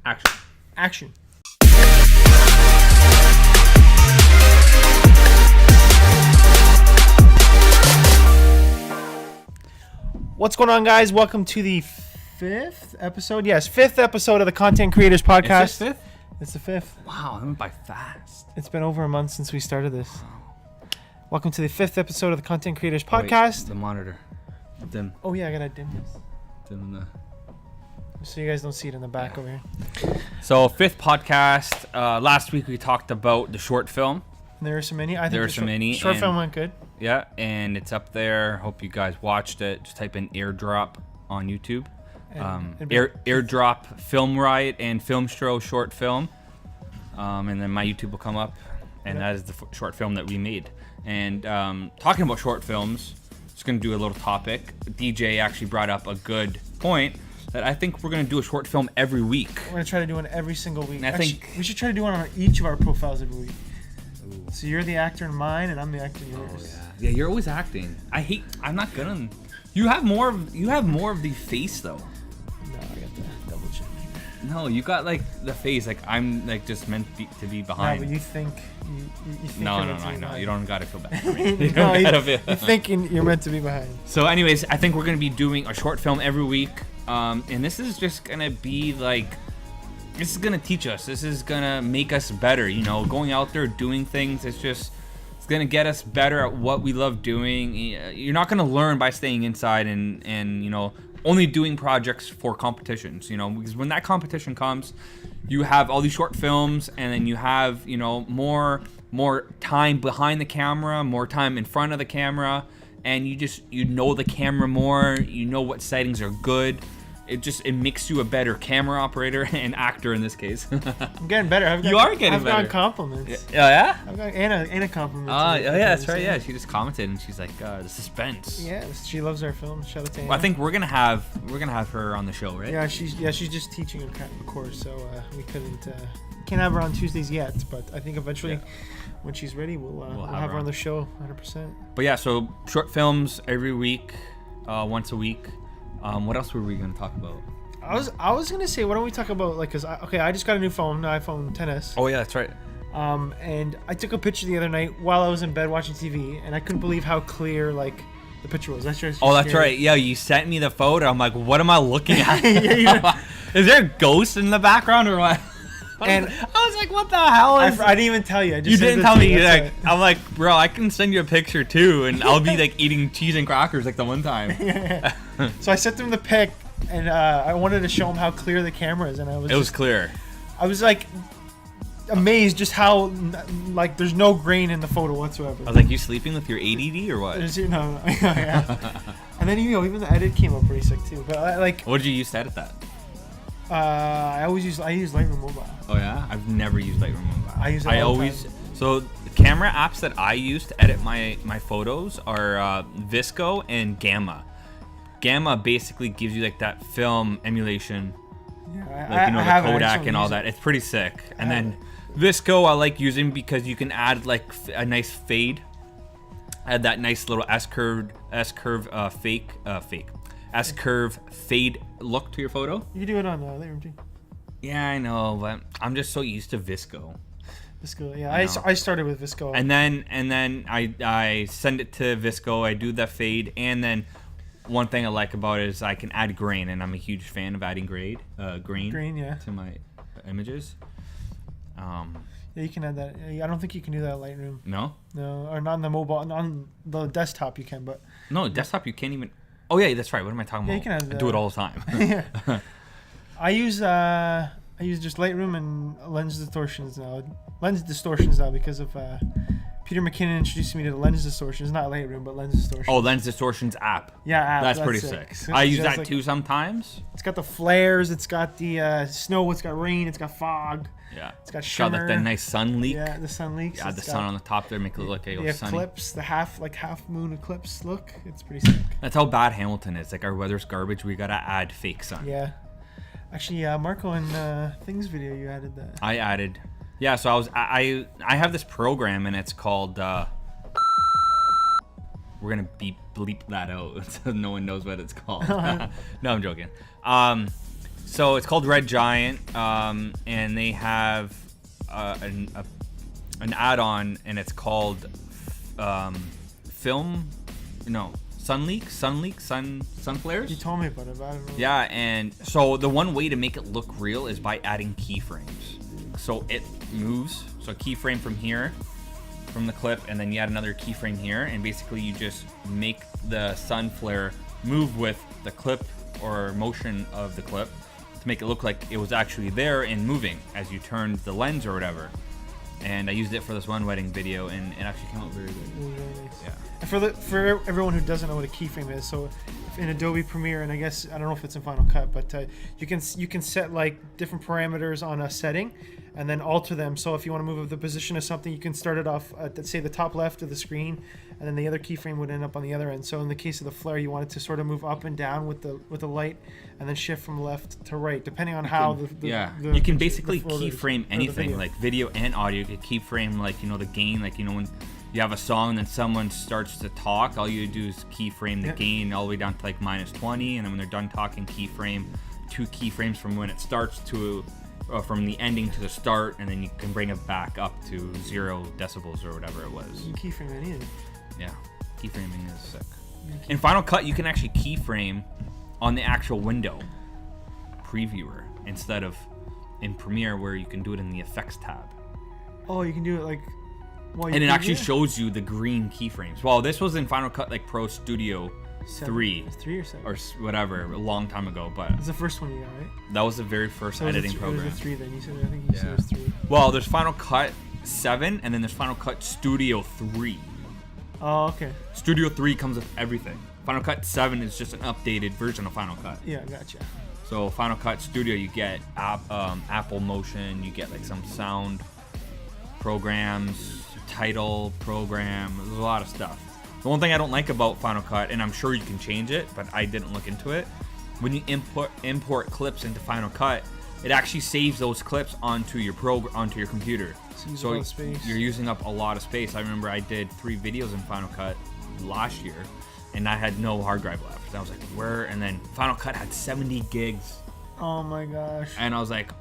Action. Action. What's going on, guys? Welcome to the fifth episode. Yes, fifth episode of the Content Creators Podcast. Is this fifth? It's the fifth. Wow, I went by fast. It's been over a month since we started this. Welcome to the fifth episode of the Content Creators Podcast. Wait, the monitor. Dim. Oh yeah, I gotta dim this Dim the... so you guys don't see it in the back over here. So, fifth podcast. Last week we talked about the short film. And there are so many. I think There are so many, Short and- film went good. Yeah, and it's up there. Hope you guys watched it. Just type in airdrop on YouTube. And Airdrop Film Riot and Film Show short film. And then my YouTube will come up. And Yep. that is the short film that we made. And talking about short films, just going to do a little topic. DJ actually brought up a good point that I think we're going to do a short film every week. We're gonna try to do one every single week. And I Actually, think- we should try to do one on each of our profiles every week. Ooh. So you're the actor in mine, and I'm the actor in yours. Yeah, you're always acting. I'm not gonna. You have more of the face though. No, I got the double chin. No, you got like the face. Like I'm like just meant to be No, behind. but you think you think No, you're no, meant to I be know. behind. You don't gotta feel bad for me. You No, don't gotta you feel. think you're meant to be behind. So, anyways, I think we're gonna be doing a short film every week, and this is just gonna be like, this is gonna teach us. This is gonna make us better. You know, going out there doing things. It's gonna get us better at what we love doing. You're not gonna learn by staying inside and you know only doing projects for competitions. You know, because when that competition comes, you have all these short films, and then you have more time behind the camera, more time in front of the camera, and you know the camera more. You know what settings are good. It makes you a better camera operator and actor in this case. I'm getting better. I've better. gotten compliments. Yeah. I've got Anna compliments. Yeah, that's right. Yeah, she just commented and she's like, the suspense. Yeah, she loves our film. Shout out to Anna. Well, I think we're gonna have her on the show, right? Yeah, she's just teaching a course, so we can't have her on Tuesdays yet. But I think eventually, when she's ready, we'll have her on the show, 100%. But yeah, so short films every week, once a week. What else were we gonna talk about? I was gonna say, why don't we talk about I just got a new phone, an iPhone XS. Oh yeah, that's right. And I took a picture the other night while I was in bed watching TV, and I couldn't believe how clear the picture was. That's right. Yeah, you sent me the photo. I'm like, what am I looking at? Yeah. Is there a ghost in the background or what? And I was like, what the hell I is... didn't even tell you. I just You sent didn't it tell to me. you, that's Like, it. I'm like, bro, I can send you a picture too, and I'll be like eating cheese and crackers like the one time. Yeah. So I sent him the pic, and I wanted to show him how clear the camera is, and It was clear. I was like amazed just how there's no grain in the photo whatsoever. I was like, you sleeping with your ADD or what? No. Yeah. And then even the edit came up pretty sick too. But What did you use to edit that? I use Lightroom Mobile. Oh yeah, I've never used Lightroom Mobile. I use it all the always time. So the camera apps that I use to edit my photos are Visco and Gamma. Gamma basically gives you like that film emulation, Yeah, the have it. I just Kodak don't and all use that. it. It's pretty sick. And have then Visco I like using because you can add like a nice fade, add that nice little S-curve fade look to your photo. You can do it on Lightroom too. Yeah, I know, but I'm just so used to Visco. Visco, yeah. I know. I started with Visco. And then I send it to Visco. I do the fade, and then one thing I like about it is I can add grain, and I'm a huge fan of adding grain yeah. to my images. Yeah, you can add that. I don't think you can do that on Lightroom. No, Or not on the mobile. On the desktop you can, but no, desktop you can't even. Oh yeah, that's right. What am I talking Yeah, about? you can add I do it all the time. yeah. I use just Lightroom and lens distortions now because of Peter McKinnon introduced me to the lens distortions, not Lightroom but lens distortions. Oh, lens distortions app. Yeah, app. That's pretty it. sick. I use that like, too sometimes. It's got the flares. It's got the snow. It's got rain. It's got fog. Yeah. It's got Got shimmer. that nice sun leak. Yeah, the sun leaks. Yeah, It's the got sun on the top there make it look like the sunny. eclipse, the half moon eclipse look. It's pretty sick. That's how bad Hamilton is. Like our weather's garbage. We gotta add fake sun. Yeah. Actually, Marco in Things video, you added that. I added. Yeah, so I have this program and it's called. We're gonna bleep that out so no one knows what it's called. No, I'm joking. So it's called Red Giant, and they have an add-on, and it's called sun flares. You told me about it, but I don't know. Yeah, and so the one way to make it look real is by adding keyframes. So it moves. So a keyframe from here, from the clip, and then you add another keyframe here, and basically you just make the sun flare move with the clip or motion of the clip to make it look like it was actually there and moving as you turned the lens or whatever. And I used it for this one wedding video, and it actually came out very good. It was really nice. Yeah. And for everyone who doesn't know what a keyframe is, so in Adobe Premiere, and I guess I don't know if it's in Final Cut, but you can set like different parameters on a setting, and then alter them. So if you want to move up the position of something, you can start it off at, say, the top left of the screen, and then the other keyframe would end up on the other end. So in the case of the flare, you want it to sort of move up and down with the light, and then shift from left to right, depending on how you can basically keyframe the anything, video. like video and audio. You can keyframe, like, the gain, like, when you have a song and then someone starts to talk, all you do is keyframe the gain all the way down to like -20, and then when they're done talking, keyframe 2 keyframes from when it starts to from the ending to the start, and then you can bring it back up to 0 decibels or whatever it was. You can keyframe anything. Yeah, keyframing is sick. In Final Cut, you can actually keyframe on the actual window previewer instead of in Premiere, where you can do it in the effects tab. Oh, you can do it like. And it actually shows you the green keyframes. Well, this was in Final Cut like Pro Studio 3. 3 or 7. Or whatever, a long time ago. But it's the first one you got, right? that was the very first editing program. It was a 3 then. You said, I think you said it was 3. Well, there's Final Cut 7, and then there's Final Cut Studio 3. Oh, okay. Studio 3 comes with everything. Final Cut 7 is just an updated version of Final Cut. Yeah, gotcha. So Final Cut Studio, you get Apple Motion, you get like some sound programs, title program, there's a lot of stuff. The one thing I don't like about Final Cut, and I'm sure you can change it, but I didn't look into it, when you import clips into Final Cut, it actually saves those clips onto your computer. So you're using up a lot of space. I remember I did 3 videos in Final Cut last year, and I had no hard drive left. And I was like, where? And then Final Cut had 70 gigs. Oh my gosh. And I was like,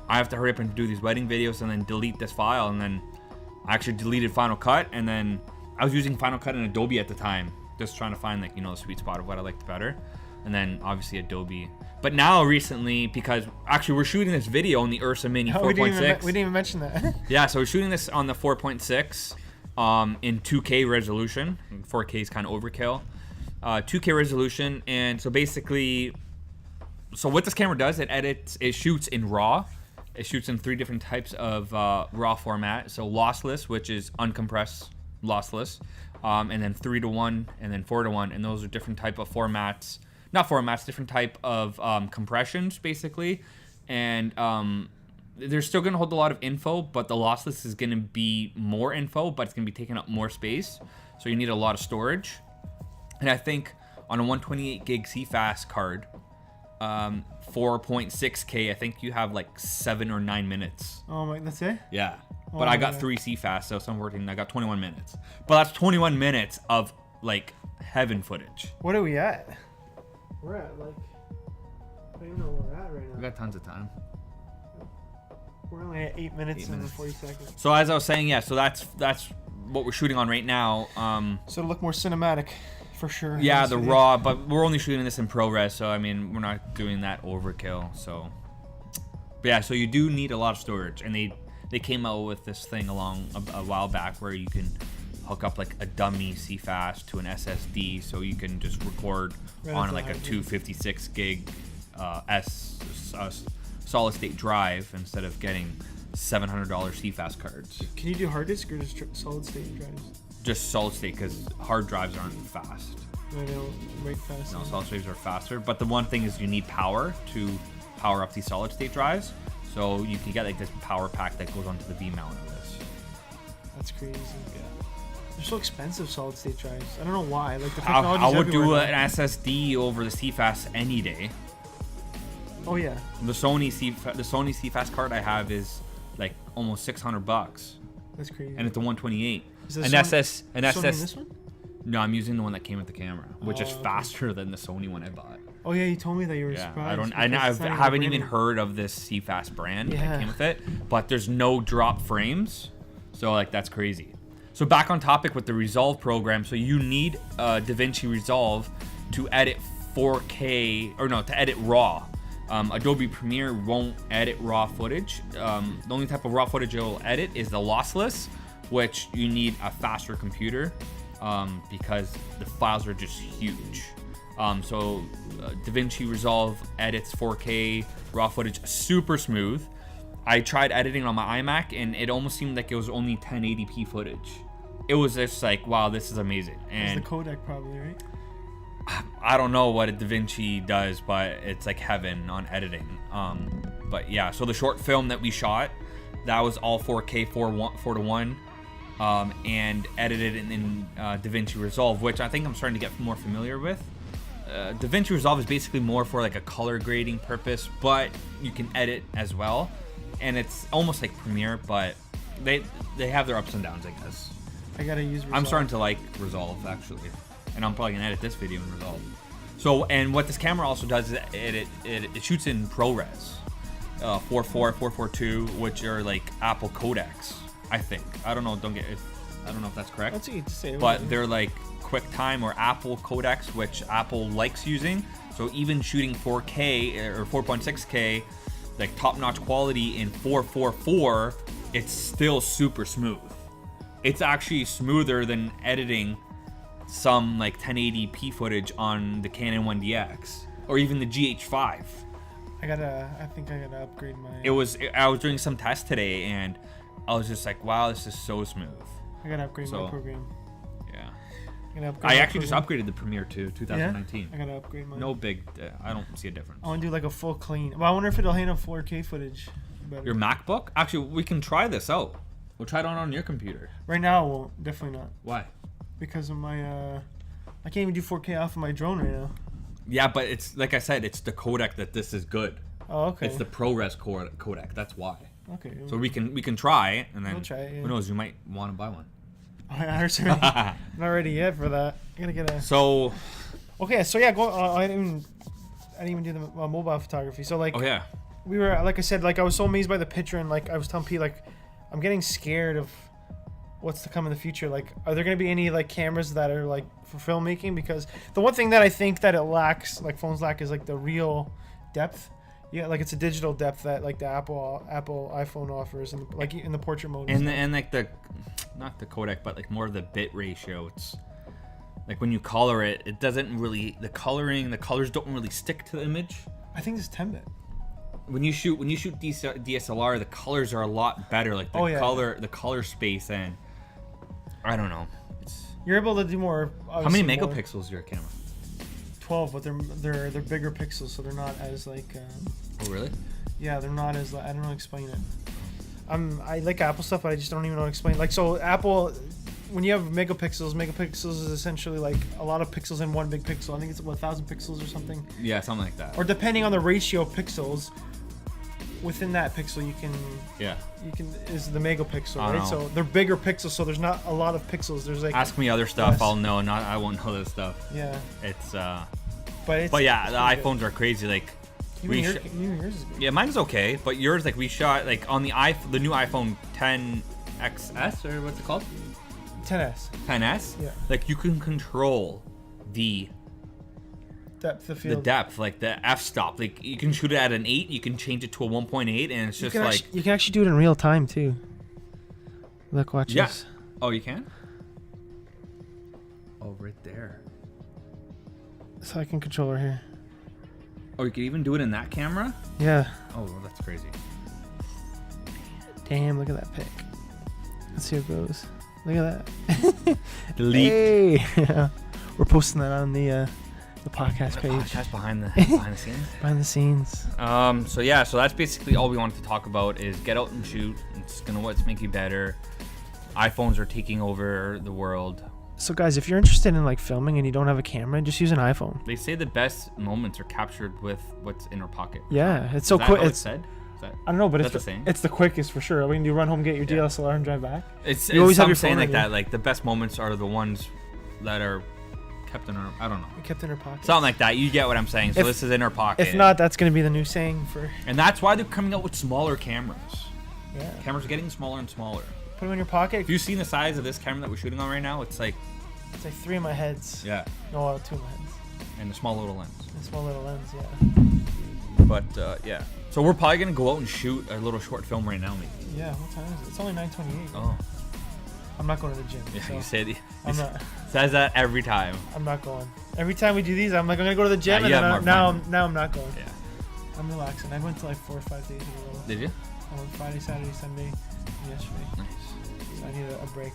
I have to hurry up and do these wedding videos and then delete this file. And then I actually deleted Final Cut, and then I was using Final Cut and Adobe at the time, just trying to find, like, the sweet spot of what I liked better. And then obviously Adobe. But now recently, because actually we're shooting this video on the Ursa Mini 4.6. We didn't even mention that. Yeah, so we're shooting this on the 4.6 in 2K resolution. 4K is kind of overkill. 2K resolution, and so basically, so what this camera does, it shoots in RAW. It shoots in 3 different types of RAW format. So lossless, which is uncompressed lossless, and then 3:1, and then 4:1, and those are different type of formats. Not formats, different type of compressions, basically. And they're still going to hold a lot of info, but the lossless is going to be more info, but it's going to be taking up more space. So you need a lot of storage. And I think on a 128 gig CFast card, 4.6K, I think you have like 7 or 9 minutes. Oh my, that's it? Yeah. But I got 3 CFast, so I got 21 minutes. But that's 21 minutes of like heaven footage. What are we at? We're at like, I don't even know where we're at right now. We got tons of time. We're only at 8 minutes and 40 seconds. So as I was saying, yeah, so that's what we're shooting on right now. So it'll look more cinematic, for sure. Yeah, the RAW, but we're only shooting this in ProRes, so I mean, we're not doing that overkill. So, but yeah, so you do need a lot of storage, and they came out with this thing a while back where you can hook up like a dummy CFast to an SSD, so you can just record on like a 256 gig solid state drive instead of getting $700 CFast cards. Can you do hard disk or just solid state drives? Just solid state, because hard drives aren't fast. I don't write fast. No, solid states are faster, but the one thing is you need power to power up these solid state drives. So you can get like this power pack that goes onto the V mount of this. That's crazy. Yeah. They're so expensive, solid state drives. I don't know why. Like the technology. I would do an SSD over the CFast any day. Oh yeah. The Sony CFast card I have is like almost $600. That's crazy. And it's a 128. Sony in this one? No, I'm using the one that came with the camera, which is faster than the Sony one I bought. Oh yeah, you told me that you were Yeah, surprised. I haven't even heard of this CFast brand that came with it, but there's no drop frames, so like that's crazy. So back on topic with the Resolve program. So you need DaVinci Resolve to edit 4K, or no, to edit RAW. Adobe Premiere won't edit RAW footage. The only type of RAW footage it'll edit is the lossless, which you need a faster computer because the files are just huge. So DaVinci Resolve edits 4K RAW footage super smooth. I tried editing on my iMac and it almost seemed like it was only 1080p footage. It was just like, wow, this is amazing. And it's the codec probably, right? I don't know what a DaVinci does, but it's like heaven on editing. But yeah, so the short film that we shot, that was all 4K 4:1, and edited in DaVinci Resolve, which I think I'm starting to get more familiar with. DaVinci Resolve is basically more for like a color grading purpose, but you can edit as well, and it's almost like Premiere, but they have their ups and downs, I guess. I gotta use Resolve. I'm starting to like Resolve actually, and I'm probably gonna edit this video in Resolve. So, and what this camera also does is it shoots in ProRes, 4.4, 4.42, which are like Apple codecs, I think. I don't know. I don't know if that's correct. That's easy to say. But they're like QuickTime or Apple codecs, which Apple likes using. So even shooting 4K or 4.6K, like top-notch quality in 4.44, it's still super smooth. It's actually smoother than editing some like 1080p footage on the Canon 1DX or even the GH5. I think I gotta upgrade my. I was doing some tests today and I was just like, wow, this is so smooth. I gotta upgrade my program. Yeah. I actually just upgraded the Premiere to 2019. Yeah? I gotta upgrade mine. No big. I don't see a difference. I want to do like a full clean. Well, I wonder if it'll handle 4K footage better. Your MacBook? Actually, we can try this out. We'll try it on your computer. Right now, it won't. Definitely not. Why? Because of my, I can't even do 4K off of my drone right now. Yeah, but it's like I said, it's the codec that this is good. Oh, okay. It's the ProRes codec. That's why. Okay. So we can try, and then we'll try it, yeah. Who knows? You might want to buy one. I'm not ready yet for that. I gotta get a. So. Okay, so yeah, go. I didn't even do the mobile photography. So like. Oh yeah. We were, like I said, like I was so amazed by the picture, and like I was telling Pete, like I'm getting scared of what's to come in the future. Like, are there gonna be any like cameras that are like for filmmaking? Because the one thing that I think that it lacks, like phones lack, is like the real depth. Yeah, like it's a digital depth that like the Apple iPhone offers, and like in the portrait mode. And like not the codec, but like more of the bit ratio. It's like when you color it, it doesn't really the colors don't really stick to the image. I think it's 10-bit. When you shoot DSLR, the colors are a lot better. Like the color space, and I don't know. You're able to do more. How many megapixels is your camera? 12, but they're bigger pixels, so they're not as like. Oh really? Yeah, they're not as. I don't know how to explain it. I like Apple stuff, but I just don't even know how to explain. Like, so Apple, when you have megapixels is essentially like a lot of pixels in one big pixel. I think it's 1,000 pixels or something. Yeah, something like that. Or depending on the ratio of pixels within that pixel, you can is the megapixel, right? So they're bigger pixels, so there's not a lot of pixels. There's like ask me other stuff, less. I'll know. I won't know this stuff. Yeah. It's but yeah, the iPhones are crazy. Like yours is good. Yeah, mine's okay, but yours, like we shot like on the new iPhone 10XS or what's it called? 10S. 10S. Yeah. Like you can control the depth of field. The depth, like the f-stop. Like you can shoot it at an 8, you can change it to a 1.8, and it's just like you can actually do it in real time too. Look, watch this. Oh, you can? Oh, right there. So I can control her here. Oh, you can even do it in that camera? Yeah. Oh, well, that's crazy. Damn, look at that pic. Let's see how it goes. Look at that. Delete. Hey. Yeah. We're posting that on the podcast page. Podcast behind the scenes. Behind the scenes. So yeah, so that's basically all we wanted to talk about is get out and shoot. It's gonna what's make you better. iPhones are taking over the world. So guys, if you're interested in like filming and you don't have a camera, just use an iPhone. They say the best moments are captured with what's in our pocket. Yeah, it's so quick. It's said. I don't know, but it's the quickest for sure. When you run home, get your DSLR and drive back. You always have your saying like that. Like the best moments are the ones that are kept in her. I don't know. We kept in her pocket. Something like that. You get what I'm saying. So this is in her pocket. If not, that's gonna be the new saying for. And that's why they're coming out with smaller cameras. Yeah. Cameras are getting smaller and smaller. Put them in your pocket. If you've seen the size of this camera that we're shooting on right now, it's like. It's like 3 of my heads. Yeah. No, 2 of my heads. And a small little lens. A small little lens, yeah. But yeah. So we're probably gonna go out and shoot a little short film right now, maybe. Yeah. What time is it? It's only 9:28. Oh. I'm not going to the gym. Yeah, so you said. I'm not. Says that every time. I'm not going. Every time we do these, I'm like, I'm gonna go to the gym, and then now I'm not going. Yeah. I'm relaxing. I went to like 4 or 5 days in a row. Did you? I went Friday, Saturday, Sunday, and yesterday. Nice. So I need a break.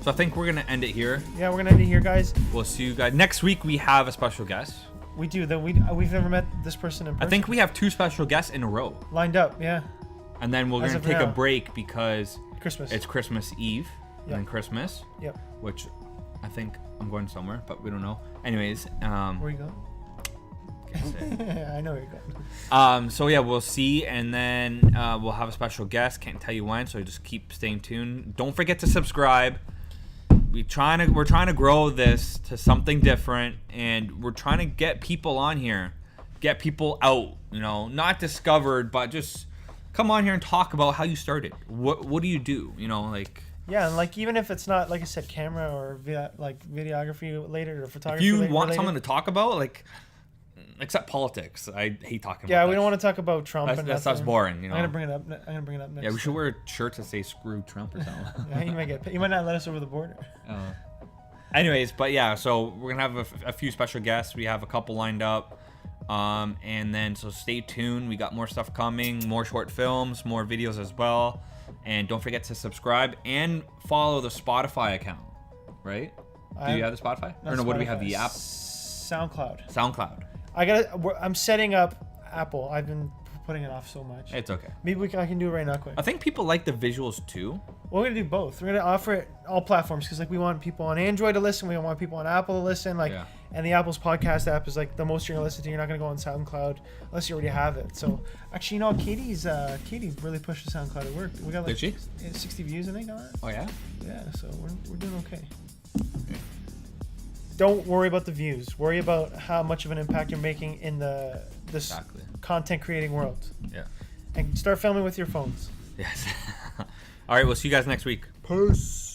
So I think we're gonna end it here. Yeah, we're gonna end it here, guys. We'll see you guys next week. We have a special guest. We do. We've never met this person in person. I think we have 2 special guests in a row. Lined up, yeah. And then we're gonna take a break because Christmas. it's Christmas Eve. Yep. And then Christmas. Yep. Which I think I'm going somewhere, but we don't know. Anyways, where you going? Can't say. I know where you're going. So yeah, we'll see, and then we'll have a special guest. Can't tell you when, so just keep staying tuned. Don't forget to subscribe. We're trying to grow this to something different, and we're trying to get people on here, get people out. You know, not discovered, but just come on here and talk about how you started. What do you do? You know, like. Yeah, and like even if it's not, like I said, camera or videography related or photography. If you want someone to talk about, like, except politics, I hate talking about. Yeah, we don't want to talk about Trump. That stuff's boring. You know. I'm gonna bring it up next. Yeah, we should wear shirts that say "Screw Trump" or something. Yeah, you might not let us over the border. Anyways, but yeah, so we're gonna have a few special guests. We have a couple lined up. And then so stay tuned. We got more stuff coming, more short films, more videos as well. And don't forget to subscribe and follow the Spotify account, right? Do you have the Spotify? Or no, what do we have? The app? SoundCloud. I'm setting up Apple. I've been putting it off so much. It's okay. Maybe I can do it right now quick. I think people like the visuals too. We're gonna do both. We're gonna offer it all platforms because like we want people on Android to listen, we want people on Apple to listen, and the Apple's podcast app is like the most you're gonna listen to. You're not gonna go on SoundCloud unless you already have it. So actually, Katie's really pushed the SoundCloud. It worked. We got like 60 views, I think, on that. Oh yeah. Yeah. So we're doing okay. Don't worry about the views. Worry about how much of an impact you're making in this content creating world. Yeah. And start filming with your phones. Yes. All right, we'll see you guys next week. Peace.